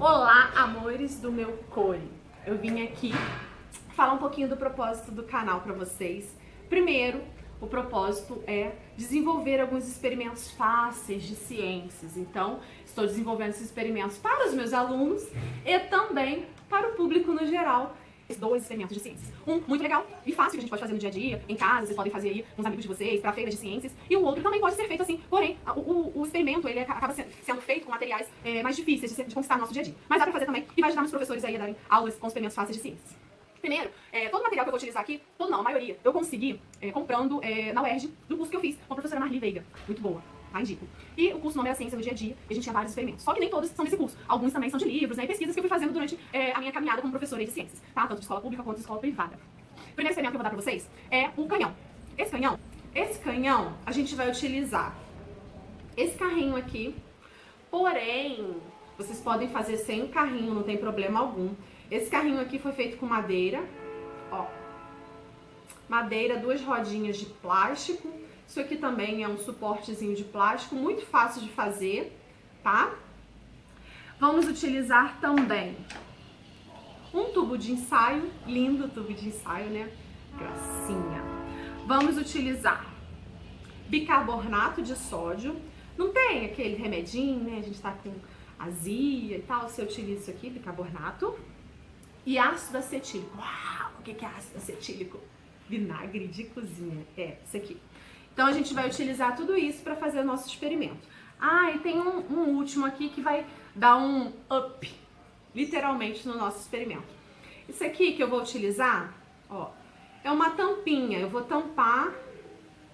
Olá, amores do meu core! Eu vim aqui falar um pouquinho do propósito do canal para vocês. Primeiro, o propósito é desenvolver alguns experimentos fáceis de ciências. Então, estou desenvolvendo esses experimentos para os meus alunos e também para o público no geral. Dois experimentos de ciências. Um muito legal e fácil que a gente pode fazer no dia a dia, em casa, vocês podem fazer aí com os amigos de vocês, para feiras de ciências. E o outro também pode ser feito assim, porém, o experimento ele acaba sendo feito com materiais mais difíceis de conquistar no nosso dia a dia. Mas dá para fazer também e vai ajudar os professores aí a darem aulas com experimentos fáceis de ciências. Primeiro, todo o material que eu vou utilizar aqui, todo não, a maioria, eu consegui comprando na UERJ, do curso que eu fiz com a professora Marli Veiga. Muito boa, tá? Indico. E o curso nome era Ciência no Dia a Dia, e a gente tinha vários experimentos. Só que nem todos são desse curso. Alguns também são de livros, né, e pesquisas que eu fui fazendo durante a minha caminhada como professora de ciências, tá? Tanto de escola pública quanto de escola privada. O primeiro experimento que eu vou dar pra vocês é o canhão. Esse canhão, a gente vai utilizar esse carrinho aqui, porém, vocês podem fazer sem o carrinho, não tem problema algum. Esse carrinho aqui foi feito com madeira, ó, madeira, duas rodinhas de plástico. Isso aqui também é um suportezinho de plástico, muito fácil de fazer, tá? Vamos utilizar também um tubo de ensaio, lindo tubo de ensaio, né? Gracinha. Vamos utilizar bicarbonato de sódio. Não tem aquele remedinho, né? A gente tá com azia e tal, você utiliza isso aqui, bicarbonato. E ácido acetílico. Uau! O que é ácido acetílico? Vinagre de cozinha. É, isso aqui. Então a gente vai utilizar tudo isso para fazer o nosso experimento. Ah, e tem um último aqui que vai dar um up, literalmente, no nosso experimento. Isso aqui que eu vou utilizar, ó, é uma tampinha. Eu vou tampar,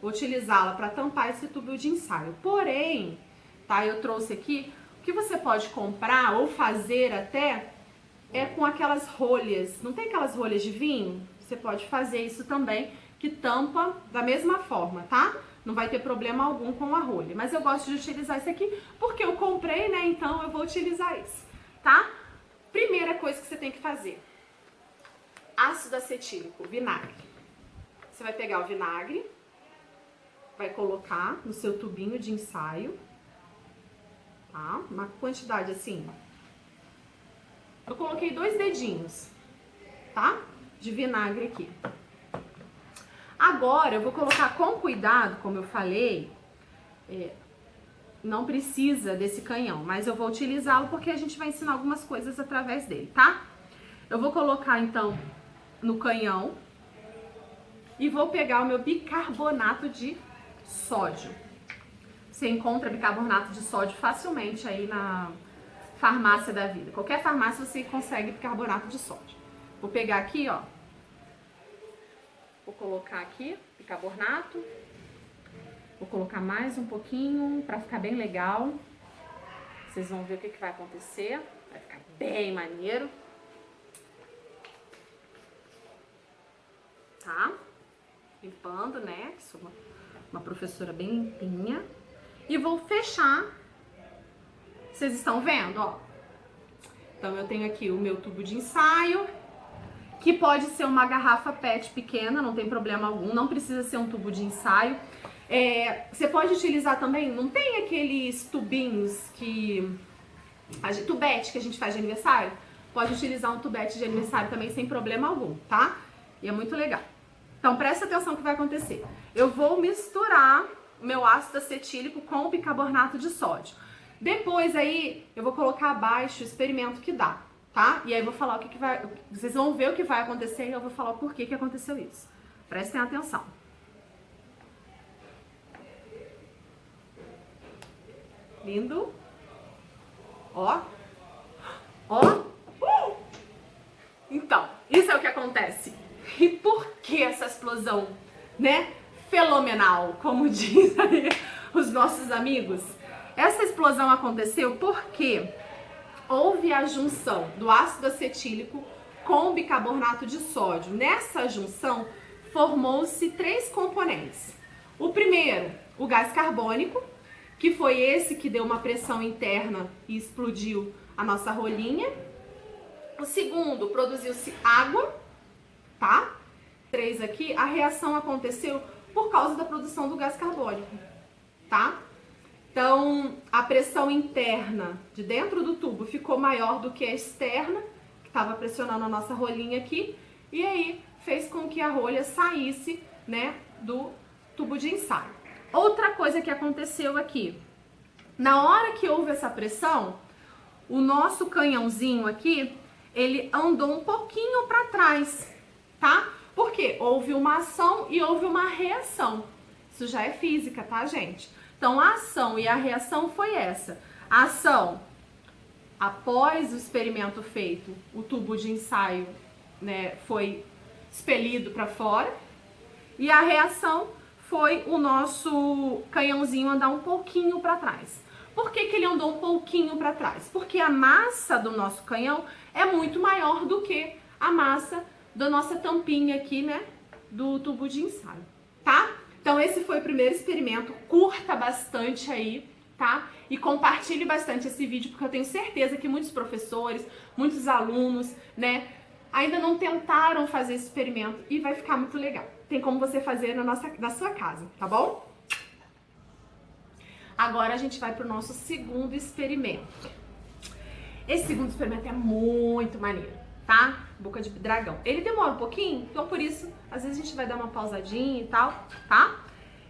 vou utilizá-la para tampar esse tubo de ensaio. Porém, tá, eu trouxe aqui, o que você pode comprar ou fazer até é com aquelas rolhas. Não tem aquelas rolhas de vinho? Você pode fazer isso também, que tampa da mesma forma, tá? Não vai ter problema algum com a rolha. Mas eu gosto de utilizar isso aqui porque eu comprei, né? Então eu vou utilizar isso, tá? Primeira coisa que você tem que fazer: ácido acetílico, vinagre. Você vai pegar o vinagre, vai colocar no seu tubinho de ensaio, tá? Uma quantidade assim. Eu coloquei 2 dedinhos, tá? De vinagre aqui. Agora eu vou colocar com cuidado, como eu falei, não precisa desse canhão, mas eu vou utilizá-lo porque a gente vai ensinar algumas coisas através dele, tá? Eu vou colocar então no canhão e vou pegar o meu bicarbonato de sódio. Você encontra bicarbonato de sódio facilmente aí na farmácia da vida. Qualquer farmácia você consegue bicarbonato de sódio. Vou pegar aqui, ó. Vou colocar aqui bicarbonato. Vou colocar mais um pouquinho para ficar bem legal. Vocês vão ver o que vai acontecer. Vai ficar bem maneiro. Tá? Limpando, né? Que sou uma professora bem limpinha. E vou fechar. Vocês estão vendo, ó? Então eu tenho aqui o meu tubo de ensaio, que pode ser uma garrafa PET pequena, não tem problema algum, não precisa ser um tubo de ensaio. Você pode utilizar também, não tem aqueles tubinhos tubete que a gente faz de aniversário? Pode utilizar um tubete de aniversário também sem problema algum, tá? E é muito legal. Então presta atenção no que vai acontecer. Eu vou misturar o meu ácido acetílico com o bicarbonato de sódio. Depois aí eu vou colocar abaixo o experimento que dá, tá? E aí eu vou falar o que vai... Vocês vão ver o que vai acontecer e eu vou falar o porquê que aconteceu isso. Prestem atenção. Lindo. Ó. Ó. Então, isso é o que acontece. E por que essa explosão, né? Fenomenal, como dizem aí os nossos amigos. Essa explosão aconteceu porque houve a junção do ácido acetílico com o bicarbonato de sódio. Nessa junção, formou-se 3 componentes. O primeiro, o gás carbônico, que foi esse que deu uma pressão interna e explodiu a nossa rolinha. O segundo, produziu-se água, tá? 3 aqui, a reação aconteceu por causa da produção do gás carbônico, tá? Então, a pressão interna de dentro do tubo ficou maior do que a externa, que estava pressionando a nossa rolinha aqui, e aí fez com que a rolha saísse, né, do tubo de ensaio. Outra coisa que aconteceu aqui, na hora que houve essa pressão, o nosso canhãozinho aqui, ele andou um pouquinho para trás, tá? Porque houve uma ação e houve uma reação. Isso já é física, tá, gente? Então, a ação e a reação foi essa. A ação, após o experimento feito, o tubo de ensaio, né, foi expelido para fora. E a reação foi o nosso canhãozinho andar um pouquinho para trás. Por que que ele andou um pouquinho para trás? Porque a massa do nosso canhão é muito maior do que a massa da nossa tampinha aqui, né, do tubo de ensaio, tá? Então esse foi o primeiro experimento, curta bastante aí, tá? E compartilhe bastante esse vídeo, porque eu tenho certeza que muitos professores, muitos alunos, né, ainda não tentaram fazer esse experimento e vai ficar muito legal. Tem como você fazer na sua casa, tá bom? Agora a gente vai pro nosso segundo experimento. Esse segundo experimento é muito maneiro, tá? Boca de dragão. Ele demora um pouquinho, então por isso, às vezes a gente vai dar uma pausadinha e tal, tá?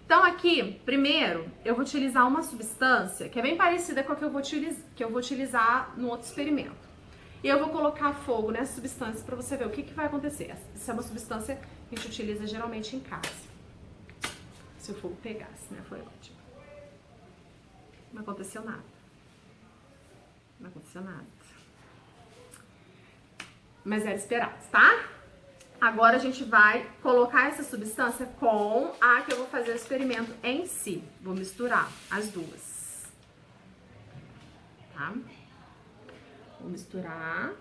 Então aqui, primeiro, eu vou utilizar uma substância que é bem parecida com a que eu vou utilizar no outro experimento. E eu vou colocar fogo nessa substância para você ver o que vai acontecer. Essa é uma substância que a gente utiliza geralmente em casa. Se o fogo pegasse, né? Foi ótimo. Não aconteceu nada. Não aconteceu nada. Mas era esperado, tá? Agora a gente vai colocar essa substância com a que eu vou fazer o experimento em si. Vou misturar as duas. Tá? Vou misturar.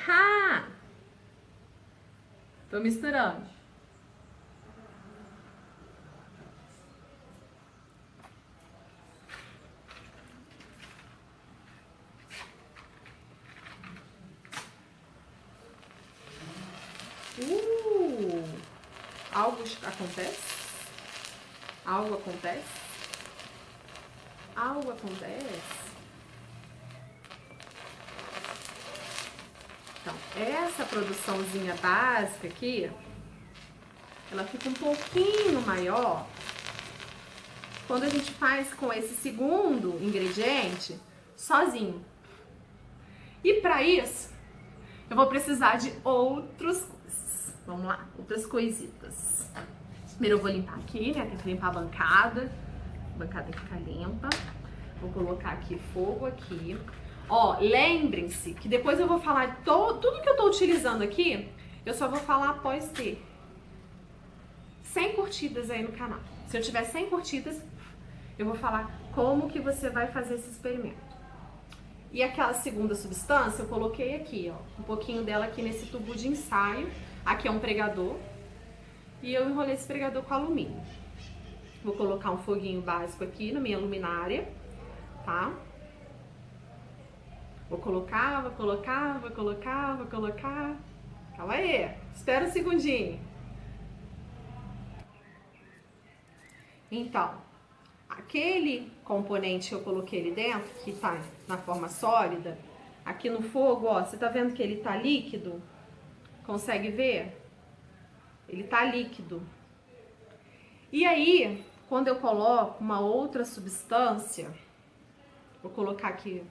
Ha! Tô misturando. Algo acontece? Algo acontece? Algo acontece? Então, essa produçãozinha básica aqui, ela fica um pouquinho maior quando a gente faz com esse segundo ingrediente sozinho. E para isso, eu vou precisar de outras coisas. Vamos lá, outras coisitas. Primeiro eu vou limpar aqui, né? Tem que limpar a bancada. A bancada fica limpa. Vou colocar aqui fogo aqui. Ó, lembrem-se que depois eu vou falar tudo que eu tô utilizando aqui, eu só vou falar após ter 100 curtidas aí no canal. Se eu tiver 100 curtidas, eu vou falar como que você vai fazer esse experimento. E aquela segunda substância eu coloquei aqui, ó, um pouquinho dela aqui nesse tubo de ensaio. Aqui é um pregador e eu enrolei esse pregador com alumínio. Vou colocar um foguinho básico aqui na minha luminária, tá? Vou colocar, vou colocar, vou colocar, vou colocar. Calma aí, espera um segundinho. Então, aquele componente que eu coloquei ali dentro, que tá na forma sólida, aqui no fogo, ó, você tá vendo que ele tá líquido? Consegue ver? Ele tá líquido. E aí, quando eu coloco uma outra substância, vou colocar aqui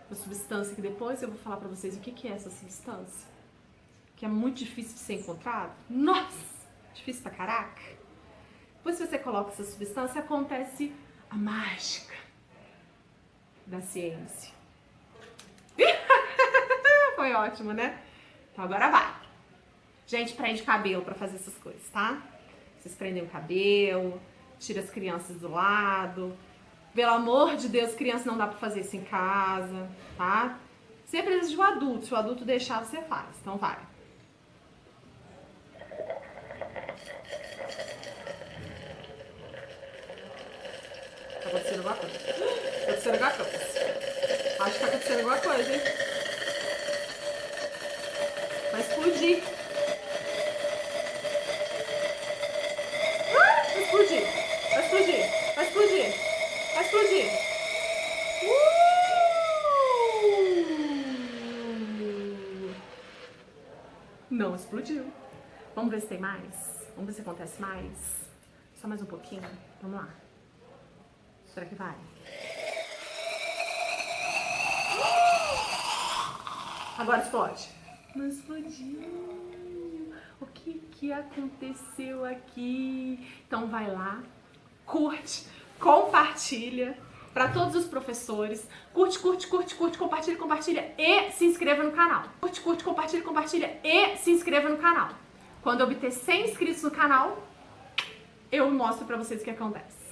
uma substância que depois eu vou falar pra vocês o que é essa substância, que é muito difícil de ser encontrado. Nossa, difícil pra caraca. Depois que você coloca essa substância, acontece a mágica da ciência. Foi ótimo, né? Então agora vai. Gente, prende cabelo pra fazer essas coisas, tá? Vocês prendem o cabelo, tira as crianças do lado. Pelo amor de Deus, criança não dá pra fazer isso em casa, tá? Você precisa de um adulto. Se o adulto deixar, você faz. Então vai. Tá acontecendo alguma coisa. Tá acontecendo alguma coisa. Acho que tá acontecendo alguma coisa, hein? Vai explodir. explodiu. Vamos ver se tem mais? Vamos ver se acontece mais? Só mais um pouquinho? Vamos lá. Será que vai? Agora explode. Não explodiu. O que aconteceu aqui? Então vai lá, curte, compartilha para todos os professores. Curte, compartilha, compartilha e se inscreva no canal. Curte, compartilha e se inscreva no canal. Quando eu obter 100 inscritos no canal, eu mostro para vocês o que acontece.